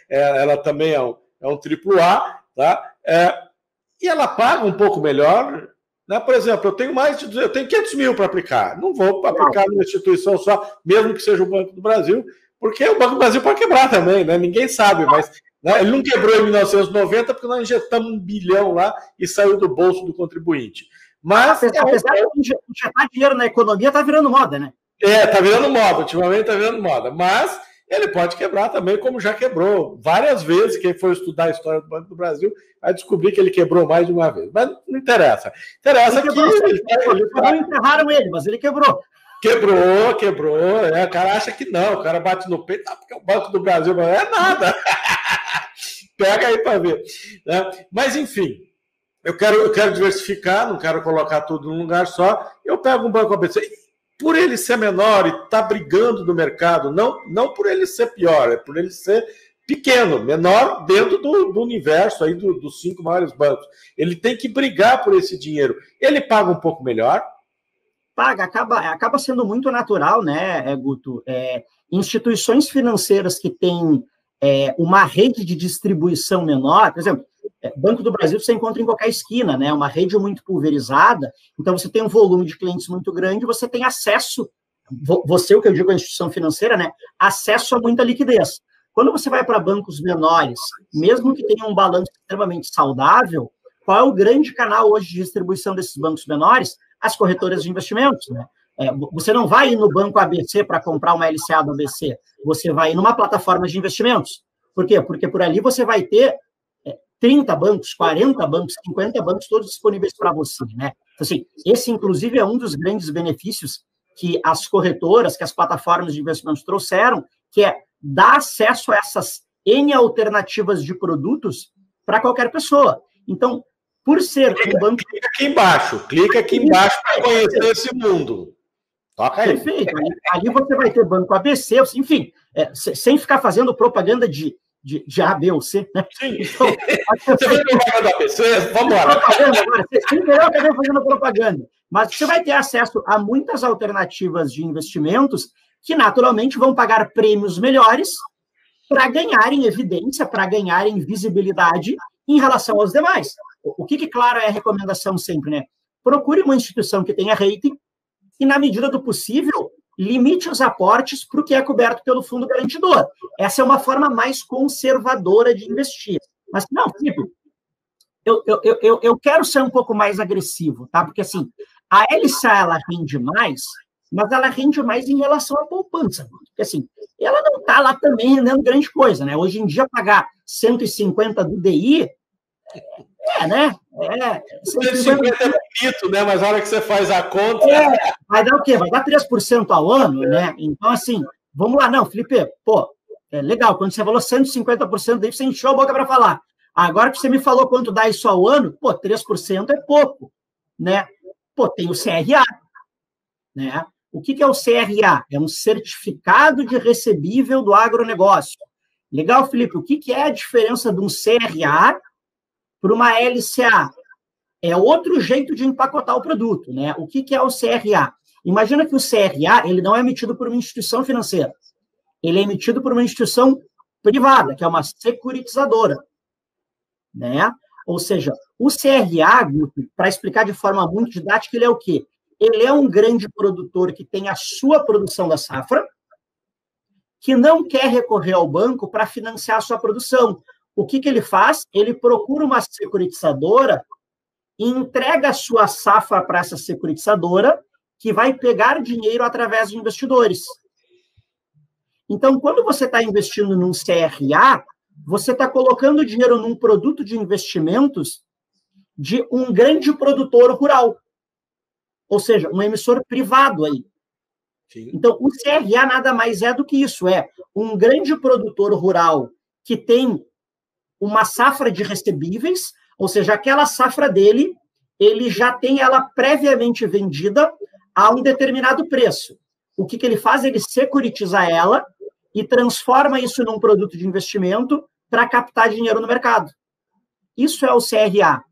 ela também é um AAA, tá? E ela paga um pouco melhor. Né? Por exemplo, eu tenho 500 mil para aplicar. Não vou aplicar numa instituição só, mesmo que seja o Banco do Brasil, porque o Banco do Brasil pode quebrar também, né? Ninguém sabe, mas né? Ele não quebrou em 1990 porque nós injetamos 1 bilhão lá e saiu do bolso do contribuinte. Mas, apesar de injetar dinheiro na economia, está virando moda, né? Está virando moda, ultimamente está virando moda. Mas ele pode quebrar também, como já quebrou várias vezes. Quem for estudar a história do Banco do Brasil vai descobrir que ele quebrou mais de uma vez. Mas não interessa. Interessa que não enterraram ele, mas ele quebrou. Quebrou. O cara acha que não, o cara bate no peito, porque o Banco do Brasil não é nada. Pega aí para ver. Né? Mas, enfim, eu quero diversificar, não quero colocar tudo num lugar só. Eu pego um Banco ABC. Por ele ser menor e estar tá brigando no mercado, não por ele ser pior, é por ele ser pequeno, menor dentro do universo aí dos 5 maiores bancos. Ele tem que brigar por esse dinheiro. Ele paga um pouco melhor? Paga, acaba sendo muito natural, né, Guto? Instituições financeiras que têm uma rede de distribuição menor, por exemplo, Banco do Brasil você encontra em qualquer esquina, né? Uma rede muito pulverizada, então você tem um volume de clientes muito grande, você tem acesso, o que eu digo a instituição financeira, né? Acesso a muita liquidez. Quando você vai para bancos menores, mesmo que tenham um balanço extremamente saudável, qual é o grande canal hoje de distribuição desses bancos menores? As corretoras de investimentos, né? Você não vai ir no Banco ABC para comprar uma LCA do ABC, você vai ir numa plataforma de investimentos. Por quê? Porque por ali você vai ter 30 bancos, 40 bancos, 50 bancos, todos disponíveis para você, né? Assim, esse, inclusive, é um dos grandes benefícios que as corretoras, que as plataformas de investimentos trouxeram, que é dar acesso a essas N alternativas de produtos para qualquer pessoa. Então, por ser um banco... Clica aqui embaixo para conhecer esse mundo. Toca aí. Perfeito. Ali você vai ter banco ABC, enfim, sem ficar fazendo propaganda de A, B ou C, né? Sim. Então, você vai propaganda da ABC? Vamos embora. Sem querer, eu acabei fazendo propaganda. Mas você vai ter acesso a muitas alternativas de investimentos que, naturalmente, vão pagar prêmios melhores para ganharem evidência, para ganharem visibilidade em relação aos demais. O que, claro, é a recomendação sempre, né? Procure uma instituição que tenha rating e, na medida do possível, limite os aportes para o que é coberto pelo fundo garantidor. Essa é uma forma mais conservadora de investir. Mas, não, Felipe, eu quero ser um pouco mais agressivo, tá? Porque, assim, a LCA, ela rende mais, mas ela rende mais em relação à poupança. Porque, assim, ela não está lá também rendendo grande coisa, né? Hoje em dia, pagar 150 do DI... né? 150 é bonito, né? Mas a hora que você faz a conta... vai dar o quê? Vai dar 3% ao ano, né? Então, assim, vamos lá. Não, Felipe, legal. Quando você falou 150%, daí você encheu a boca para falar. Agora que você me falou quanto dá isso ao ano, 3% é pouco, né? Tem o CRA, né? O que é o CRA? É um certificado de recebível do agronegócio. Legal, Felipe, o que é a diferença de um CRA para uma LCA? É outro jeito de empacotar o produto, né? O que é o CRA? Imagina que o CRA, ele não é emitido por uma instituição financeira. Ele é emitido por uma instituição privada, que é uma securitizadora, né? Ou seja, o CRA, para explicar de forma muito didática, ele é o quê? Ele é um grande produtor que tem a sua produção da safra, que não quer recorrer ao banco para financiar a sua produção. O que ele faz? Ele procura uma securitizadora e entrega a sua safra para essa securitizadora, que vai pegar dinheiro através de investidores. Então, quando você está investindo num CRA, você está colocando dinheiro num produto de investimentos de um grande produtor rural. Ou seja, um emissor privado aí. Sim. Então, o CRA nada mais é do que isso. É um grande produtor rural que tem uma safra de recebíveis, ou seja, aquela safra dele, ele já tem ela previamente vendida a um determinado preço. O que ele faz? Ele securitiza ela e transforma isso num produto de investimento para captar dinheiro no mercado. Isso é o CRA.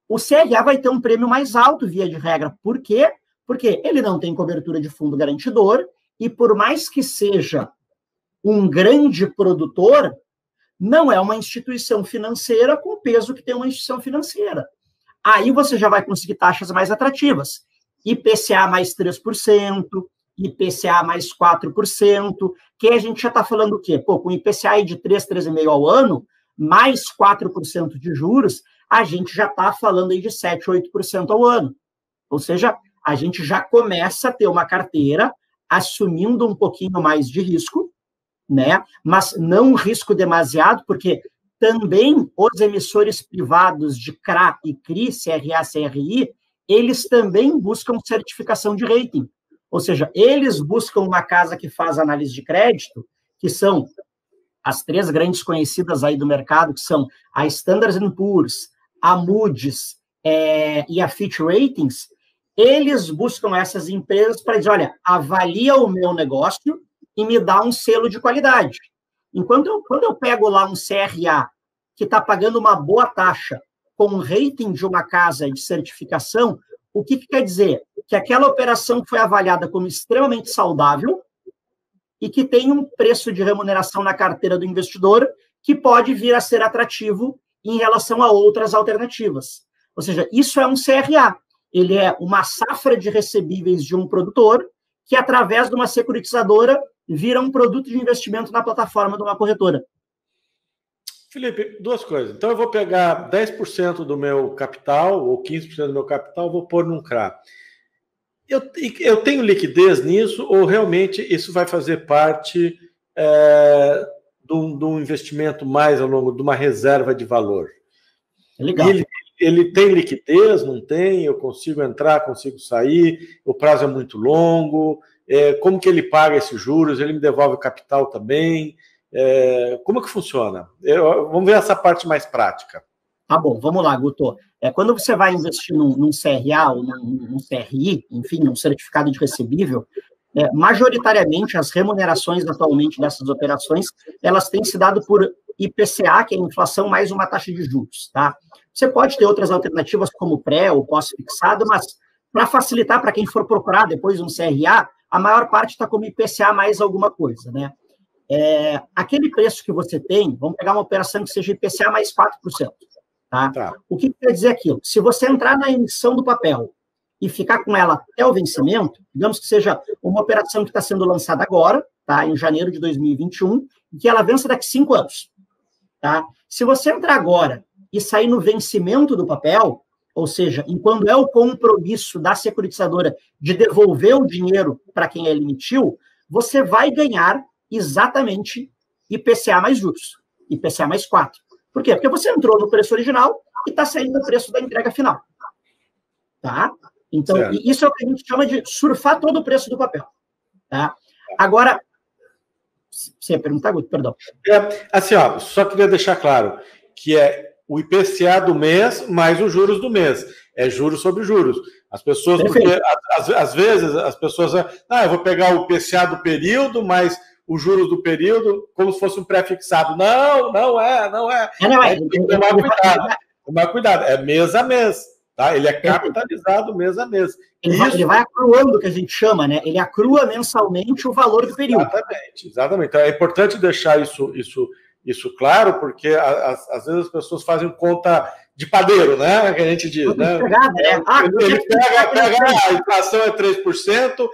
O CRA vai ter um prêmio mais alto, via de regra. Por quê? Porque ele não tem cobertura de fundo garantidor e, por mais que seja um grande produtor, não é uma instituição financeira com o peso que tem uma instituição financeira. Aí você já vai conseguir taxas mais atrativas. IPCA mais 3%, IPCA mais 4%, que a gente já está falando o quê? Com IPCA de 3, 3,5% ao ano, mais 4% de juros, a gente já está falando aí de 7, 8% ao ano. Ou seja, a gente já começa a ter uma carteira assumindo um pouquinho mais de risco, né? Mas não um risco demasiado, porque também os emissores privados de CRA e CRI, CRA, CRI, eles também buscam certificação de rating. Ou seja, eles buscam uma casa que faz análise de crédito, que são as 3 grandes conhecidas aí do mercado, que são a Standard & Poor's, a Moody's e a Fitch Ratings. Eles buscam essas empresas para dizer, olha, avalia o meu negócio e me dá um selo de qualidade. Quando eu pego lá um CRA que está pagando uma boa taxa com um rating de uma casa de certificação, o que quer dizer? Que aquela operação foi avaliada como extremamente saudável e que tem um preço de remuneração na carteira do investidor que pode vir a ser atrativo em relação a outras alternativas. Ou seja, isso é um CRA. Ele é uma safra de recebíveis de um produtor que, através de uma securitizadora, vira um produto de investimento na plataforma de uma corretora. Felipe, 2 coisas. Então, eu vou pegar 10% do meu capital, ou 15% do meu capital, vou pôr num CRA. Eu tenho liquidez nisso, ou realmente isso vai fazer parte de um investimento mais ao longo de uma reserva de valor? Legal. ele tem liquidez, não tem? Eu consigo entrar, consigo sair? O prazo é muito longo? Como que ele paga esses juros? Ele me devolve o capital também? Como que funciona? Vamos ver essa parte mais prática. Tá bom, vamos lá, Guto. Quando você vai investir num CRA ou num CRI, enfim, um certificado de recebível, majoritariamente as remunerações atualmente dessas operações, elas têm se dado por IPCA, que é a inflação mais uma taxa de juros, tá? Você pode ter outras alternativas como pré ou pós-fixado, mas para facilitar para quem for procurar depois um CRA, a maior parte está como IPCA mais alguma coisa, né? Aquele preço que você tem, vamos pegar uma operação que seja IPCA mais 4%. Tá? O que quer dizer aquilo? Se você entrar na emissão do papel e ficar com ela até o vencimento, digamos que seja uma operação que está sendo lançada agora, tá? Em janeiro de 2021, e que ela vença daqui 5 anos. Tá? Se você entrar agora e sair no vencimento do papel, ou seja, enquanto é o compromisso da securitizadora de devolver o dinheiro para quem ele emitiu, você vai ganhar exatamente IPCA mais juros, IPCA mais 4. Por quê? Porque você entrou no preço original e está saindo no preço da entrega final. Tá? Então, isso é o que a gente chama de surfar todo o preço do papel. Tá? Agora, você ia perguntar, Guto? Perdão. Assim, só queria deixar claro que é o IPCA do mês mais os juros do mês. É juros sobre juros. As pessoas, porque às vezes as pessoas, eu vou pegar o IPCA do período mais os juros do período como se fosse um pré-fixado. Não é. Tomar cuidado. É mês a mês. Tá? Ele é capitalizado mês a mês. Ele vai acruando, que a gente chama, né? Ele acrua mensalmente o valor do período. Exatamente. Então, é importante deixar isso claro, porque às vezes as pessoas fazem conta de padeiro, né? Que a gente diz, né? Ele pega a inflação é 3%,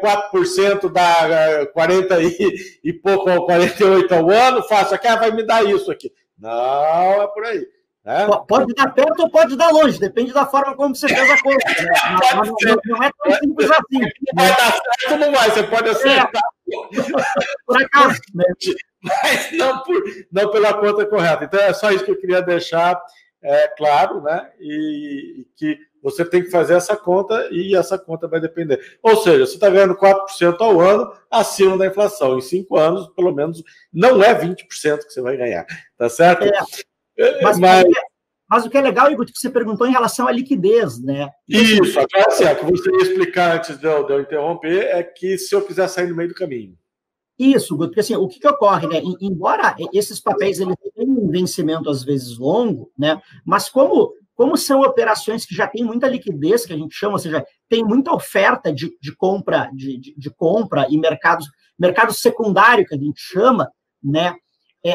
4% dá 40 e pouco, 48 ao ano, faço aqui, vai me dar isso aqui. Não, é por aí. Né? Pode dar perto ou pode dar longe, depende da forma como você fez a conta. Né? Não é tão simples assim. Vai dar certo ou não vai, você pode acertar. Por acaso, né? Mas não pela conta correta. Então, é só isso que eu queria deixar claro, né? E que você tem que fazer essa conta e essa conta vai depender. Ou seja, você está ganhando 4% ao ano acima da inflação. Em 5 anos, pelo menos, não é 20% que você vai ganhar. Tá certo? Mas o que é legal, Igor, que você perguntou em relação à liquidez, né? Isso, agora sim, o que você ia explicar antes de eu interromper é que se eu quiser sair no meio do caminho. Isso, porque assim, o que ocorre, né? Embora esses papéis eles tenham um vencimento às vezes longo, né? Mas como são operações que já têm muita liquidez, que a gente chama, ou seja, tem muita oferta de compra, de compra e mercado secundário, que a gente chama, né?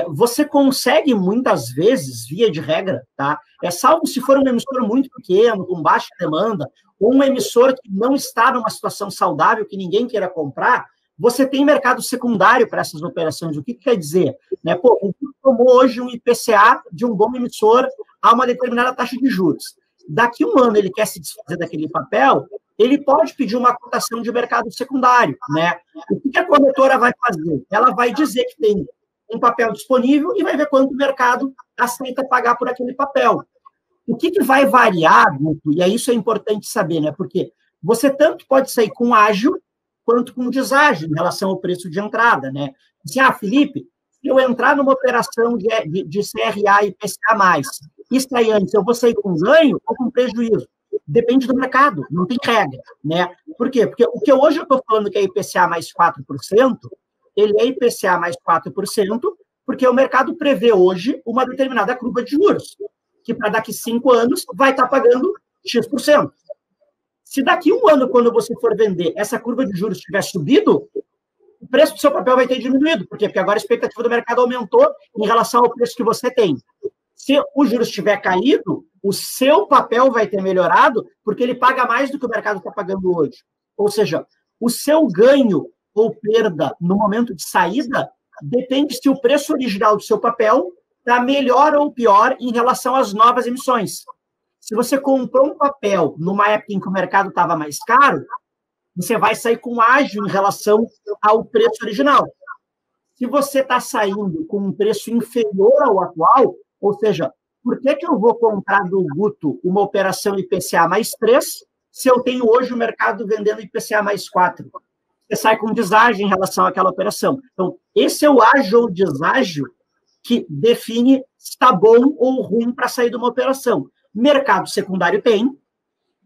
Você consegue muitas vezes, via de regra, tá? Salvo se for um emissor muito pequeno, com baixa demanda, ou um emissor que não está numa situação saudável, que ninguém queira comprar, você tem mercado secundário para essas operações. O que quer dizer? Né? O Guto tomou hoje um IPCA de um bom emissor a uma determinada taxa de juros. Daqui um ano ele quer se desfazer daquele papel, ele pode pedir uma cotação de mercado secundário. Né? O que a corretora vai fazer? Ela vai dizer que tem um papel disponível e vai ver quanto o mercado aceita pagar por aquele papel. O que vai variar, Guto, e isso é importante saber, né? Porque você tanto pode sair com ágil quanto com deságio em relação ao preço de entrada, né? Assim, Felipe, se eu entrar numa operação de CRA e IPCA+, e sair antes, eu vou sair com ganho ou com prejuízo? Depende do mercado, não tem regra, né? Por quê? Porque o que hoje eu estou falando que é IPCA mais 4%, ele é IPCA mais 4%, porque o mercado prevê hoje uma determinada curva de juros, que para daqui 5 anos vai estar pagando X%. Se daqui um ano, quando você for vender, essa curva de juros tiver subido, o preço do seu papel vai ter diminuído. Por quê? Porque agora a expectativa do mercado aumentou em relação ao preço que você tem. Se o juros tiver caído, o seu papel vai ter melhorado, porque ele paga mais do que o mercado está pagando hoje. Ou seja, o seu ganho ou perda no momento de saída depende se o preço original do seu papel está melhor ou pior em relação às novas emissões. Se você comprou um papel numa época em que o mercado estava mais caro, você vai sair com ágio em relação ao preço original. Se você está saindo com um preço inferior ao atual, ou seja, por que eu vou comprar do Guto uma operação IPCA mais 3 se eu tenho hoje o mercado vendendo IPCA mais 4? Você sai com deságio em relação àquela operação. Então, esse é o ágio ou deságio que define se está bom ou ruim para sair de uma operação. Mercado secundário tem,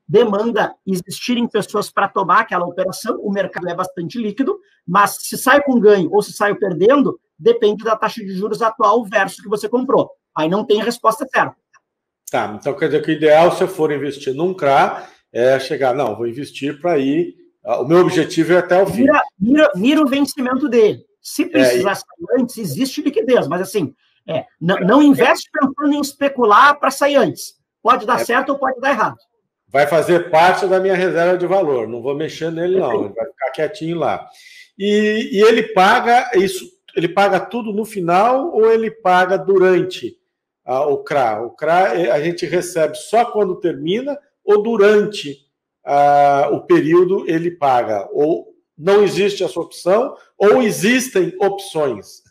demanda existirem pessoas para tomar aquela operação, o mercado é bastante líquido, mas se sai com ganho ou se sai perdendo, depende da taxa de juros atual versus o que você comprou. Aí não tem resposta certa. Tá, então quer dizer que o ideal, se eu for investir num CRA, é chegar, não, vou investir para ir, o meu objetivo é até o fim. Mira o vencimento dele. Se precisar sair antes, existe liquidez, mas assim, não investe pensando em especular para sair antes. Pode dar certo ou pode dar errado. Vai fazer parte da minha reserva de valor, não vou mexer nele, não, ele vai ficar quietinho lá. E ele paga isso, ele paga tudo no final ou ele paga durante o CRA? O CRA a gente recebe só quando termina ou durante o período ele paga? Ou não existe essa opção, ou existem opções?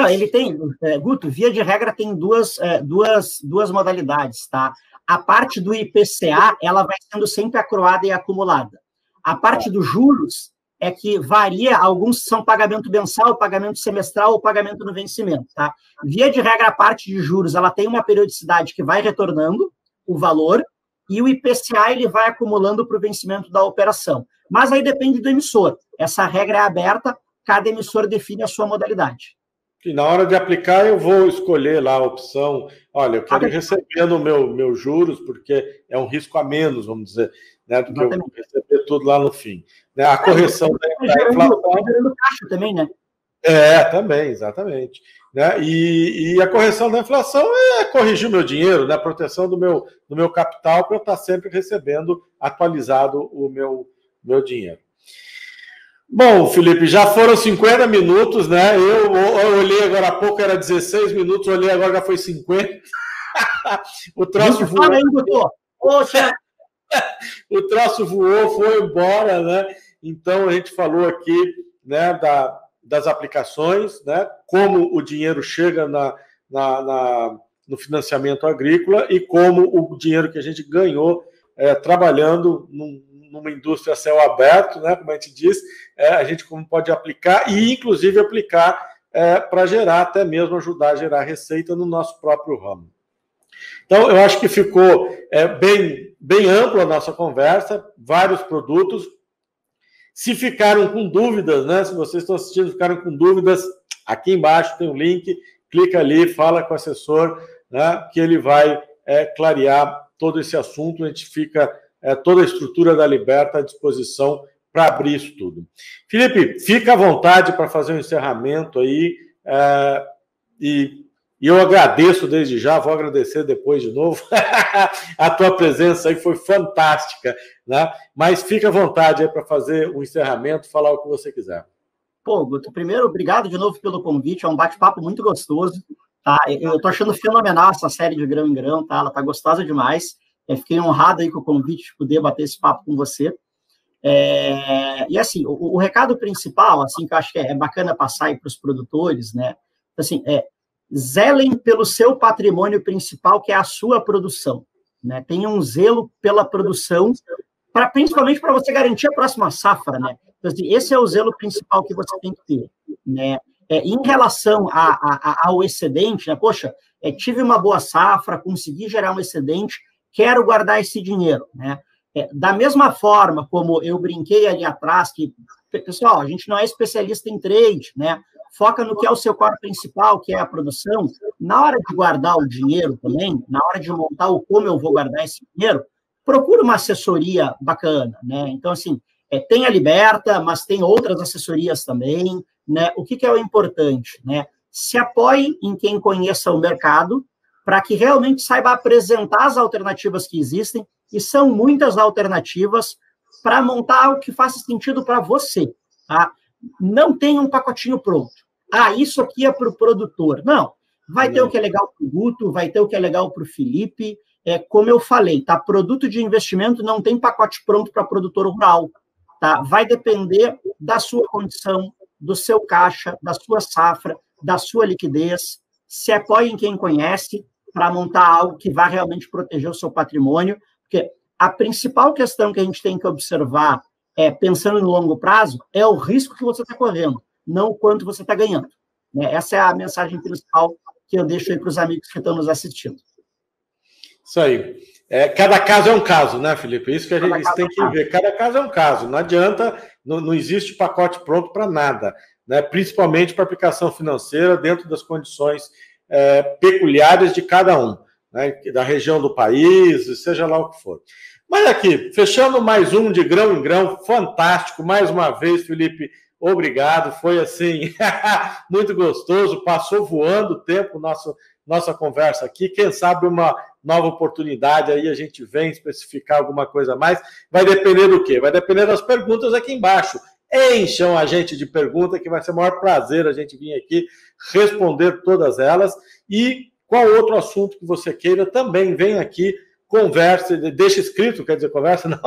Ele tem, Guto, via de regra tem duas modalidades, tá? A parte do IPCA, ela vai sendo sempre acruada e acumulada. A parte dos juros é que varia, alguns são pagamento mensal, pagamento semestral ou pagamento no vencimento, tá? Via de regra, a parte de juros, ela tem uma periodicidade que vai retornando o valor, e o IPCA ele vai acumulando para o vencimento da operação. Mas aí depende do emissor. Essa regra é aberta, cada emissor define a sua modalidade. E na hora de aplicar, eu vou escolher lá a opção, olha, eu quero receber no meu juros, porque é um risco a menos, vamos dizer, né, do que eu vou receber tudo lá no fim. Né, a correção da inflação... gerando caixa também, né? Também, exatamente. Né? E a correção da inflação é corrigir o meu dinheiro, né? A proteção do meu capital para eu estar sempre recebendo atualizado o meu dinheiro. Bom, Felipe, já foram 50 minutos, né? Eu olhei agora há pouco, era 16 minutos, olhei agora já foi 50. O troço voou. Poxa! O troço voou, foi embora, né? Então a gente falou aqui, né, das aplicações, né, como o dinheiro chega no financiamento agrícola e como o dinheiro que a gente ganhou trabalhando numa indústria a céu aberto, né, como a gente diz, a gente como pode aplicar e, inclusive, aplicar para gerar, até mesmo ajudar a gerar receita no nosso próprio ramo. Então, eu acho que ficou bem ampla a nossa conversa, vários produtos. Se ficaram com dúvidas, né? Se vocês estão assistindo, ficaram com dúvidas, aqui embaixo tem um link, clica ali, fala com o assessor, né? Que ele vai clarear todo esse assunto. A gente fica, toda a estrutura da Liberta à disposição para abrir isso tudo. Felipe, fica à vontade para fazer um encerramento aí, e eu agradeço desde já, vou agradecer depois de novo, a tua presença aí foi fantástica, né? Mas fica à vontade aí para fazer o encerramento, falar o que você quiser. Pô, Guto, primeiro, obrigado de novo pelo convite, é um bate-papo muito gostoso, tá? Eu tô achando fenomenal essa série de grão em grão, tá? Ela tá gostosa demais, fiquei honrado aí com o convite de poder bater esse papo com você. E assim, o recado principal, assim, que eu acho que é bacana passar aí para os produtores, né? Assim, zelem pelo seu patrimônio principal, que é a sua produção, né? Tenham um zelo pela produção, principalmente para você garantir a próxima safra, né? Então, assim, esse é o zelo principal que você tem que ter, né? Em relação ao excedente, né? Poxa, tive uma boa safra, consegui gerar um excedente, quero guardar esse dinheiro, né? Da mesma forma como eu brinquei ali atrás, que, pessoal, a gente não é especialista em trade, né? Foca no que é o seu core principal, que é a produção. Na hora de guardar o dinheiro também, na hora de montar o como eu vou guardar esse dinheiro, procura uma assessoria bacana, né? Então, assim, tem a Liberta, mas tem outras assessorias também, né? O que é o importante, né? Se apoie em quem conheça o mercado, para que realmente saiba apresentar as alternativas que existem, e são muitas alternativas para montar o que faça sentido para você, tá? Não tem um pacotinho pronto. Isso aqui é para o produtor. Não. Vai ter o que é legal para o Guto, vai ter o que é legal para o Felipe. Como eu falei, tá? Produto de investimento não tem pacote pronto para produtor rural. Tá? Vai depender da sua condição, do seu caixa, da sua safra, da sua liquidez. se apoie em quem conhece para montar algo que vá realmente proteger o seu patrimônio, porque a principal questão que a gente tem que observar, pensando no longo prazo, é o risco que você está correndo, não o quanto você está ganhando. Né? Essa é a mensagem principal que eu deixo aí para os amigos que estão nos assistindo. Isso aí. Cada caso é um caso, né, Felipe? Isso que a gente tem que ver. Cada caso é um caso. Não adianta, não existe pacote pronto para nada, né? Principalmente para aplicação financeira dentro das condições peculiares de cada um, né? Da região do país, seja lá o que for. Mas aqui, fechando mais um de grão em grão, fantástico. Mais uma vez, Felipe, obrigado. Foi assim, muito gostoso. Passou voando o tempo, nossa conversa aqui. Quem sabe uma nova oportunidade, aí a gente vem especificar alguma coisa a mais. Vai depender do quê? Vai depender das perguntas aqui embaixo. Encham a gente de perguntas, que vai ser o maior prazer a gente vir aqui responder todas elas. E qual outro assunto que você queira, também vem aqui, converse, deixa escrito, quer dizer, conversa não,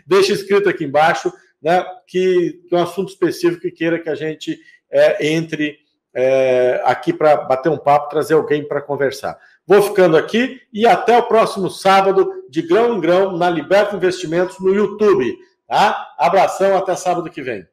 deixa escrito aqui embaixo, né, que é um assunto específico que queira que a gente entre aqui para bater um papo, trazer alguém para conversar. Vou ficando aqui e até o próximo sábado, de grão em grão, na Liberta Investimentos no YouTube. Tá? Abração, até sábado que vem.